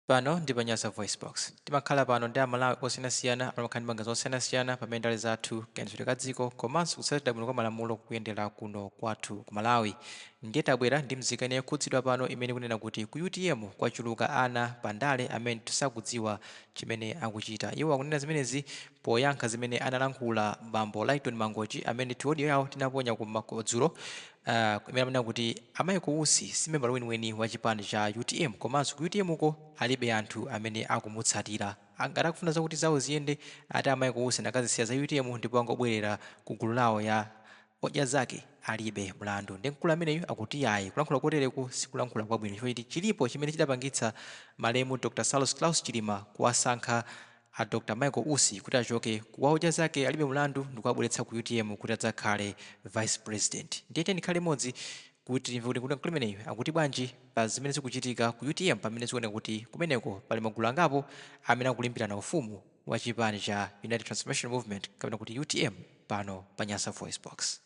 Pano ndi Panyasa Voice Box. Timakhala pano ndi amalawi osiyanasiyana amakhani mbanga zosiyanasiyana pamene ndale zathu kayendetsedwe ka dziko komanso kutsatira bwino kwa malamulo kuyendera kuno kwathu ku Malawi. Ndiye tabwera ndi mzika ine yakhudzidwa pano imene kunena kuti ku UTM kwachuluka ana pandale amene tisakudziwa chimene akuchita. Iwo akunena zimenezi poyankha zimene analankhula bambo Lighton Mangochi amene tiwodi yawo tinaponya kumadzulo imene amanena kuti amayi Kousi si member weniweni wa chipani cha UTM komanso ku UTM uko alibe anthu amene akumutsatira. Angati akufuna zakuti zawo ziyende ati amayi Kousi nakazisiya za UTM ndipo angobwerera ku gulu lawo ya odya zake alibe mlandu. Ndi mkulu ameneyu akuti yayi kulankhula kotereku sikulankhula kwabwino chifukwa chilipo chimene chidapangitsa malemu Dr. Salus Claus Chilima kuwasankha a Dr. Michael Usi kuti achoke kuwaudya zake alibe mlandu ndikuwabweretsa ku UTM kuti adzakhale vice president. Ndiye ndikhale modzi kuti mvuti kuti mkulu ameneyu akuti bwanji pa zimene zikuchitika ku UTM pamene zikuoneka kuti kumeneko pali magulu angapo amene akulimbirana ufumu wa chipani cha United Transformation Movement kapena kuti UTM pano pa Nyasa Voice Box.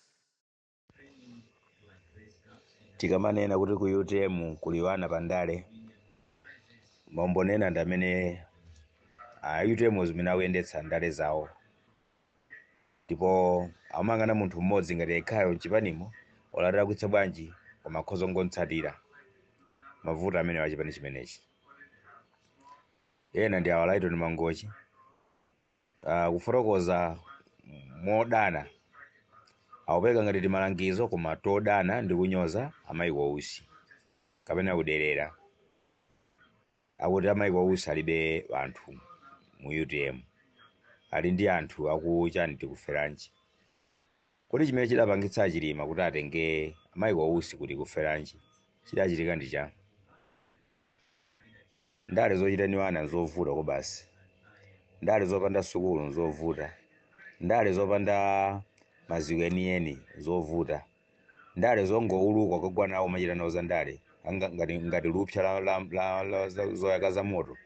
Tikamanena kuti ku UTM kuliwana pandale maumbonena ndi amene UTM zimene akuyendetsa ndale zawo ndipo amangana munthu mmodzi ngati ekhayo mchipanimo olatira kutsa bwanji koma khozo ngontsatira mavuto amene wachipani chimenechi. Ena ndi awa Lighton Mangochi kufotokoza modana awupeka ngati timalangizo koma todana ndi kunyoza amayi Kousi kapena kuderera akuti amayi Kousi alibe anthu mu UTM ali ndi anthu akuchani tikuferanji. Kuti chimene chidapangitsa Chilima kuti atenge amayi Kousi kuti kuferanji chidachitika ndi cha ndale zochitaniwana nzovuta ko basi, ndale zopanda sukulu nzovuta, ndale zopanda maziko enieni zovuta, ndale zongouluka kugwanawo machitanawo za ndale ngati lupsa la zoyaka za moto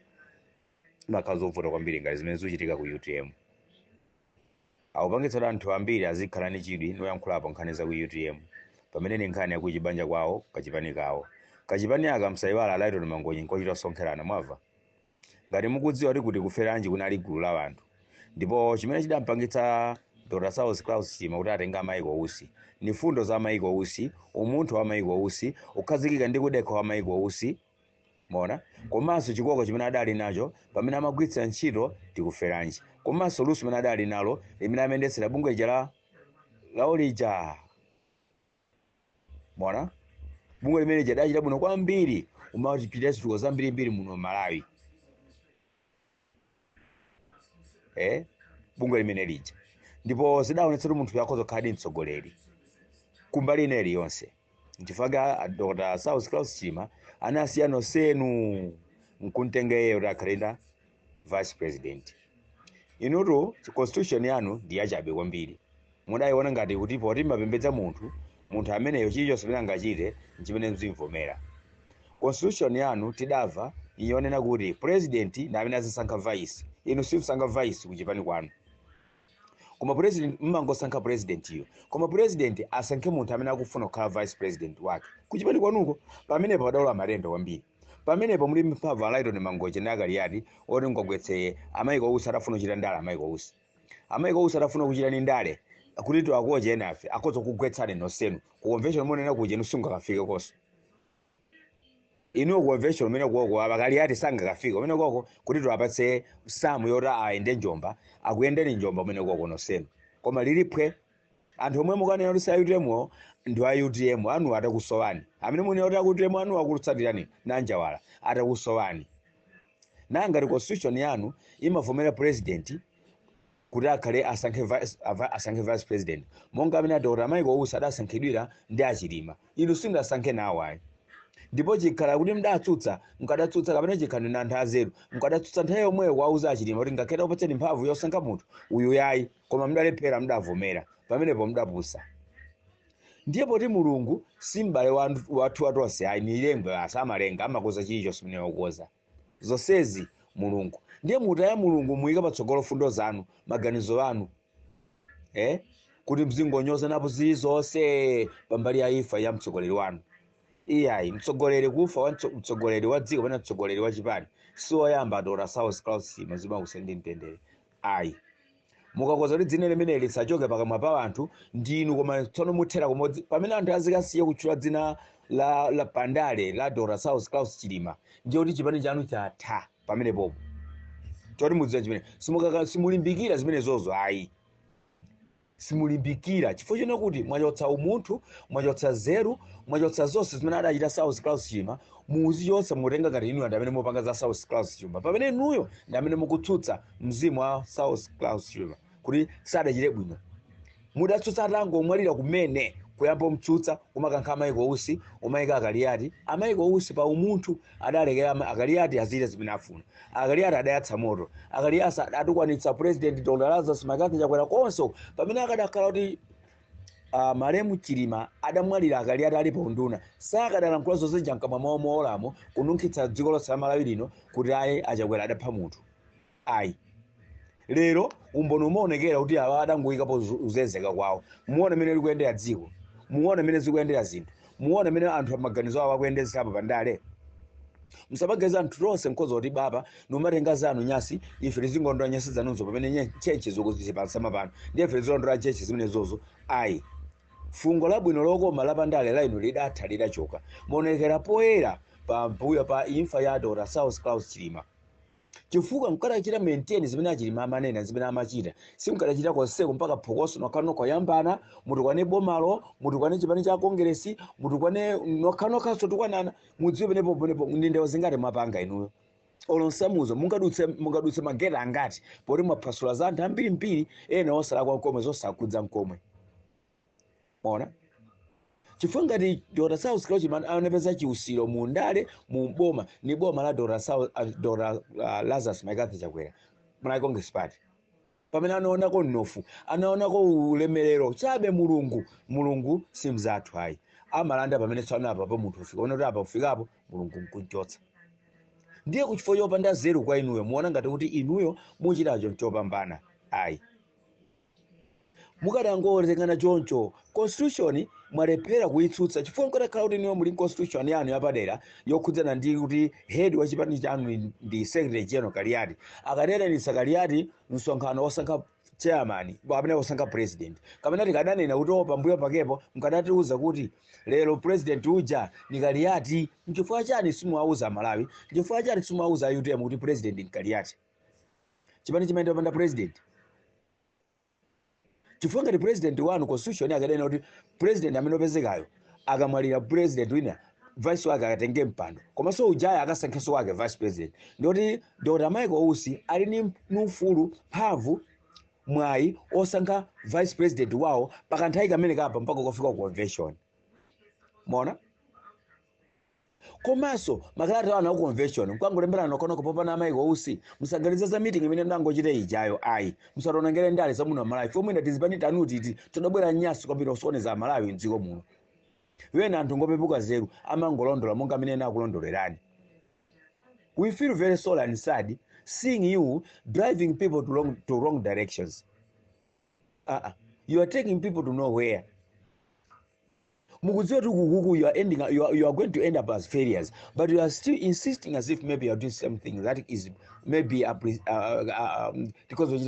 makhala zovuta kwambiri ngati zimene zikuchitika ku UTM. Akupangitsa anthu ambiri azikhala ndi chidwi noyankhulapo nkhani za ku UTM pamene ni nkhani yakuchibanja kwawo kachipani kawo. Kachipani aka msayiwala Lighton Mangochi nkochita sonkherana mwava ngati mukudziwa kuti kuferanji kunali gulu la anthu ndipo chimene chidampangitsa Dr. Salus Claus Chilima kuti atenga amayi Kousi ni fundo za amayi Kousi, umunthu wa amayi Kousi, ukhazikika ndi kudekha wa amayi Kousi mona komanso chikoko chimene adali nacho pamene amagwiritsa ntchito tikuferanji komanso luso limene adali nalo limene amendesera bungwe ija la olija mona bungwe limene jadachita bwino kwambiri umachipita zituko zambirimbiri muno Malawi bungwe limene lija ndipo zidaonetsa kuti munthu yakhoza kukhala mtsogoleri kumbali ine iliyonse. Nchifukwa Dr. Salus Claus Chilima anasiya nosenu nkuntengeye kuti akhale vice president. Inutu constitution yanu ndi yachabe kwambiri mudayiona ngati kuti poti mapembedza munthu ameneyo chilichonse chimene angachite nchimene mzimvomera. Constitution yanu tidamva iyonena kuti president ndi amene azisankha vice, inu simusankha vice kuchipani kwanu koma president mmangosankha president iyo koma president asankhe munthu amene akufuna kukhala vice president wake kuchipani kwanuko. Pamenepo padalola matenda kwambiri, pamenepo muli mphamvu Lighton Mangochi nakaliyati oti ngogwetseye amayi Kousi atafuna kuchita ndale. Amayi Kousi atafuna kuchita ni ndale kuti tiwakoche enafe akhoza kugwetsani nosenu ku convention monena kuja nusungakafike koso inu ku convention mene koko abakaliyati sangakafike mene koko kuti tiwapatse samu yota aende Njomba akuyendeni Njomba mene koko nosenu koma lilipwe anthu omwe mukanena kuti sa UTM ndi a UTM anu atakusowani amene munena kuti UTM anu akutsatirani nanjawala atakusowani. Nangati constitution yanu imavomera president kuti akhale asankhe vice president monga amene Dr. Michael Kousi adasankhidwira ndi Achilima, inu singasankhe nawo ayi. Ndipo chikhala kuti mdatsutsa mukadatsutsa kapena chikhala ndi anthu azeru mukadatsutsa nthawi yomweyo wauza Achilima kuti ngakhale upatseni mphamvu yosankha munthu uyu yayi koma mdalephera mdavomera pamenepo mdapusa. Ndiye poti Mulungu si m'bale wathu atonse ayi ni ilengwe asamalenga amakoza chilichonse mene wakoza zonsezi Mulungu. Ndiye mutaya Mulungu muyika patsogolo fundo zanu maganizo anu kuti mzingonyoza napo zilizonse pambali ya imfa ya mtsogoleri wanu. iyayi mtsogoleri kufa wa mtsogoleri wa dziko pana mtsogoleri wa chipani siwoyamba Dr. Saulos Klaus Chilima zima kusende mtendere ayi mukakoza kuti dzina limene lisachoke pakamwa pa anthu ndinu koma tsono muthera kumodzi pamene anthu azikasiya kutchula dzina la pandale la Dr. Saulos Klaus Chilima ndiye kuti chipani chanu chatha pamene popo choti mudziwa chimene simulimbikira zimenezozo ayi simulimbikira chifukwa chino kuti mwachotsa umunthu mwachotsa zeru mwachotsa zonse zimene adachita Saulos Klaus Chilima muzichotsa mutenga ngati inu ndi amene mupanga za Saulos Klaus Chilima pamene inuyo ndi amene mukutsutsa mzimu wa Saulos Klaus Chilima kuti sadachite bwino mudatsutsa atangomwalira kumene kuyamba mtsutsa umakankha Michael Usi umayika Michael Usi pa umunthu adalekera Akaliati azita zimene afuna Akaliati adayatsa moto Akaliati atukwanitsa president Dr. Lazarus Makathi Chakwera konso pamene akadakhala kuti Malemu Chilima adamwalira Akaliati ali pa unduna sakadalankhula zonse jankamwa mwawo moolamo kununkhitsa dziko lonse la Malawi lino kuti aye Achakwera adapha munthu ayi lero umboni umaonekera kuti awa adangoyikapo uzenzeka kwawo muone mene likuyendera dziko muone mene zikuyendera zinthu muone mene anthu amaganizo awo akuyendezerapo pandale musabaganiza anthu tonse nkhoza kuti baba numatenga zanu nyasi ife tizingondora nyasi zanunzo pamene cheche zikuzipansa pano ndiye ife tizilondora cheche zimenezozo ayi fungo labwino lokoma la pandale la inu lidatha lidachoka maonekera poyera pambuyo pa imfa ya Dr. Saulos Klaus Chilima chifukwa mukadachita maintain zimene Achilima amanena zimene amachita simukadachita konseko mpaka phokoso nokhano koyambana mutukwane bomalo mutukwane chipani cha kongresi mutukwane nokhano tukwanana mudziwe penepo ndindewo zingati mwapanga inuyo olonsamuzo mungadutse magera angati poti mwaphwasula za anthu ambirimbiri ena osala kwa mkomwe zosakudza mkomwe mona chifukwa ngati Dr. Saulos Klaus Chilima anapeza chiusiro mu ndale mu boma ni boma la Dr. Lazarus Makathi Chakwera mwana Congress Party pamene anaonako mnofu anaonako ulemerero chabe mulungu simzathu ayi amalanda pamene tsana apa pa munthu ufika ona kuti apa ufikapo mulungu nkunchotsa ndiye kuchifukwa chopanda zeru kwa inuyo muona ngati kuti inuyo muchitacho chopambana ayi mukadangotengana choncho constitution mwalephera kuitsutsa chifukwa mukadakhala kuti niyo muli constitution yanu yapadera yokhudzana ndi kuti head wa chipani chanu ndi secretary general Kaliati akatera ni Kaliati msonkhano wosankha chairman kapena wosankha president kapena tikadanena kuti pambuyo pakepo mukadatiuza kuti lero president uja ni Kaliati mchifukwa chani simuauza Malawi chifukwa chani simuauza UTM kuti president ni Kaliati chipani chimaenda panda president chifukwa ngati president wanu constitution akadena kuti president amene opezekayo akamwalira president wina vice wake akatenge mpando komanso ujaya akasankhanso wake vice president ndoti Dr. Michael Usi ali ni ufulu mphamvu mwayi osankha vice president wawo pakanthawi kamene kapa mpaka kufika ku convention mona komanso makalata anu ku convention mkangolembera nokono popana Michael Usi musaganiza za meeting imene ndangochita ijayo ayi musatonongere ndale za muno Malawi fomwe ndatizipani tanuti todabwera nyasi kwambiri osoneza Malawi mdziko muno wena anthu ngopepuka zeru amangolondola monga amene ena akulondolerani we feel very sorry and sad seeing you driving people to wrong directions you are taking people to nowhere mukudziwa kuti you are going to end up as failures but you are still insisting as if maybe you are doing something that is maybe because we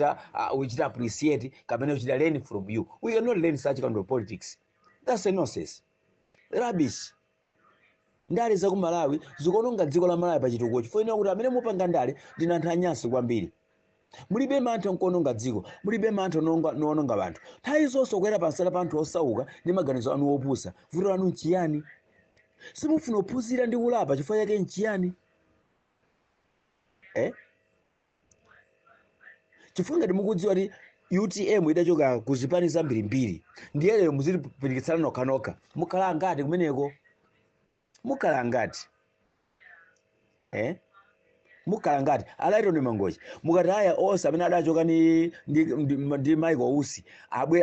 should appreciate kapena we should learn from you. We cannot learn such kind of politics. That's a nonsense, rubbish. Ndale za ku Malawi zikononga dziko la Malawi pachitukuko chifukwa kuti amene mupanga ndale ndi anthu anyasi kwambiri mulibe mantha nkononga dziko mulibe mantha noononga banthu nthawi zonse kwera pansala pa anthu osauka ndi maganizo anu opusa vuto lanu nchiyani simufuna ophunzira ndi kulapa chifukwa chake nchiyani chifukwa ngati mukudziwa kuti UTM idachoka kuzipani zambirimbiri ndiye lero muzipirikitsana nokhanokha mukhala ngati kumeneko mukhala ngati mukhala ngati alaito ndi mangochi mukati aya onse amene adachoka ndi Michael Usi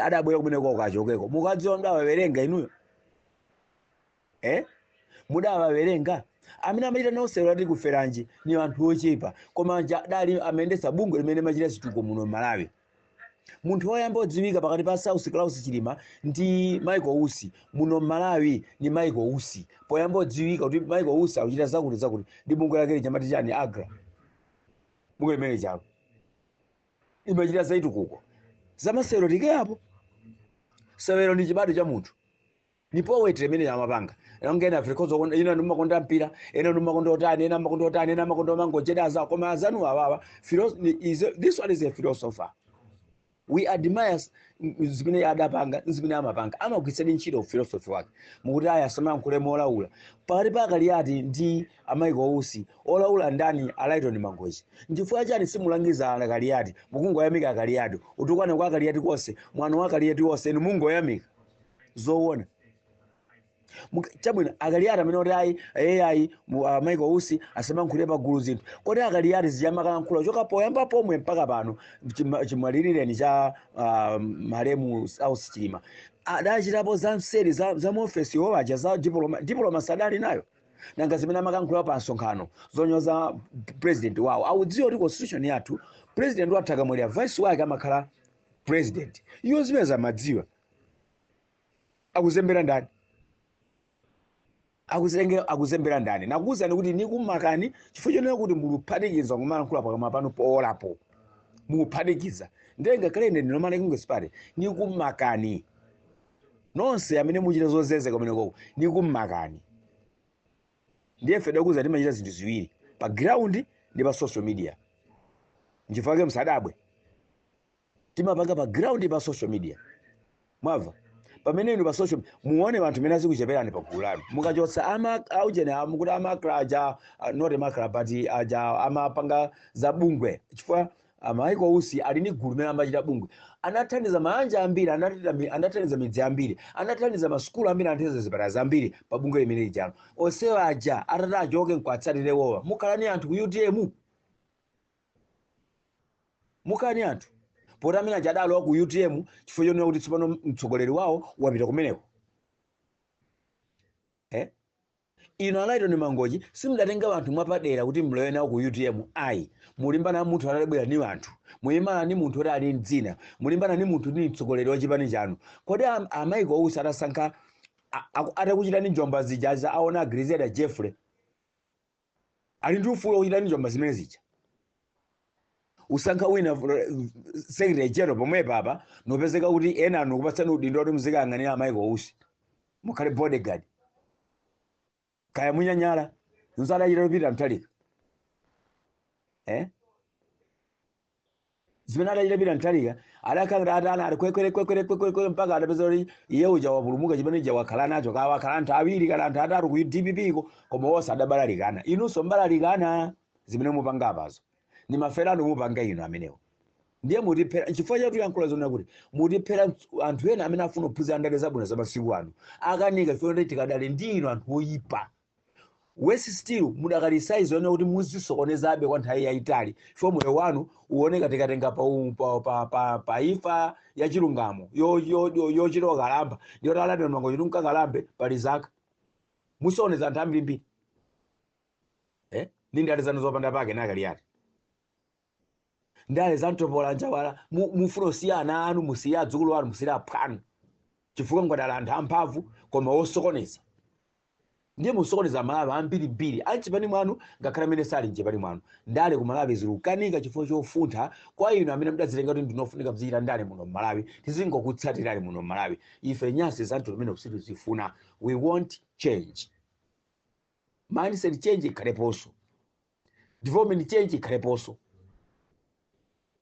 adabwera kumeneko ukachokeko mukadziwa mudawawerenga inuyo mudawawerenga amene amachita naosewera ndi kuferanji ni anthu ochepa koma dali amayendetsa bungwe limene machita zituko muno Malawi munthu woyamba odziwika pakati pa South Claus Chilima ndi Michael Usi muno Malawi ni Michael Usi. Poyamba odziwika kuti Michael Usi akuchita zakuti ndi bungwe lake chamati chani Agra. Bungwe limene chako imachita zaitukuko zamasewero tikeapo. Sewero ndi chibado cha munthu ndipo wetire imene amapanga ngena Afrika ina ndimakonda mpira ena ndimakonda otani ena makonda otani ena makonda mangocheda za koma azanu awawa. This one is a philosopher. We admire zimene adapanga zimene amapanga amagwitsani ntchito philosophy wake mukuti aya samankhule molaula pakati pa Goliath ndi Michael Usi olaula ndani Alaiton Mangochi. Chifukwa chani simulangiza Goliath mukungoyamika Goliath utukwane kwa Goliath konse mwana wa Goliath wonse inu mungoyamika zoona chabwino Goliath amene oti ayi Michael Usi asamankhule pa gulu zinthu kodi Goliath ziyamakala choka poyamba pomwe mpaka pano chimwalireni cha Malemu South Chilima adachitapo za mseri za muofesi yowaja za diploma sadali nayo nanga zimene amakankhula pa nsonkhano zonyoza president wawo audziwa kuti constitution yathu president wathu akamwalira vice wake amakhala president. Iyo zimene zamadziwa akuzembera ndani akuzembera ndani nakuwuzani kuti nikumakani chifukwa chonena kuti muluphatikiza kumalankhula pakamwa pano poolapo muphatikiza ndenga kale ine ndinomana kungespare nikumakani nonse amene muchita zozezeka kumene koko nikumakani. Ndiye feda kuza timachita zinthu ziwiri pa ground ndi pa social media. Nchifukwa msadabwe timapanga pa ground pa social media mwava pamene inu pa social muone wanthu mene azikucheperani pa gulu lanu mukachotsa aujene mukuti amaklaja not makla but amapanga za bungwe chifukwa Michael Usi ali ni gulu mene amachita bungwe anathandiza manja ambiri anathandiza midzi ambiri anathandiza masukulu ambiri anathandiza zipatala zambiri pa bungwe limene lijalo onsewa aja atati achoke nkwatsatire wowa mukhalani anthu ku UTM mukhalani anthu poti amene achadalowa ku UTM chifukwa chonena kuti tsopano mtsogoleri wawo wapita kumeneko. Ino Alaiton Mangochi simudatenga anthu mwapadera kuti mlowe nawo ku UTM ayi mulimbana na munthu atabwera ni anthu muyimana ni munthu oti ali mdzina mulimbana ni munthu ni mtsogoleri wa chipani chanu. Kodi Michael Usi atasankha atakuchita ni njomba zija za aona Griselda Jeffrey ali ndi ufulu kuchita ni njomba zimene zija usankha wina secretary general pomwe papa nopezeka kuti ena anu kupatsani udindo kuti muzikayang'anira Michael Usi mukhale bodyguard kaya munyanyala nsadachita kupita mtalika zimene adachita pita mtalika adakhala atana ali kwekwere mpaka adapeza kuti iye uja wapulumuka chimene ija wakhala nacho wakhala anthu awiri kana anthu atatu ku DPP ko koma wonse adabalalikana inunso mbalalikana zimene mupanga apazo ni maferano mupanga ino amenewo. Ndiye mutiphera chifukwa chatu yankhula zona kuti mutiphera anthu ena amene afuna kuphunzira ndale zabwino za masiku ano akanika chifukwa tikadali ndi ino anthu oyipa wesi still mudakalisayizo ona kuti muzisokonezabe kwa nthawi yayitali chifukwa moyo wanu uoneka tikatenga pa ifa ya chilungamo yochita kalamba ndiyo Alaiton Mangochi tunkakalamba pali zaka musokoneza anthu ambirimbiri ndi ndale zanu zopanda pake nakaliyati ndale zantopola njawala mufuna usiya ana anu musiya adzukulu anu musiya aphwanu chifukwa ngwadala anthu amphamvu koma osokoneza ndiye musokoneza Malawi ambirimbiri achipani mwanu ngakhale amene sali mchipani mwanu ndale ku Malawi zilukanika chifukwa chofuntha kwa inu amene mudazitenga kuti ndinofunika mzichita ndale muno Malawi tizingokutsatirani muno Malawi ife nyasi zanthu limene kusitu zifuna we want change mindset change ikhaleponso development change ikhaleponso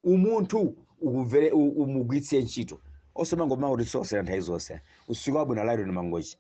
umuntu umugwitse ntchito osemangoma kuti sosera nthawi zonse usiku wabwino Alaiton Mangochi.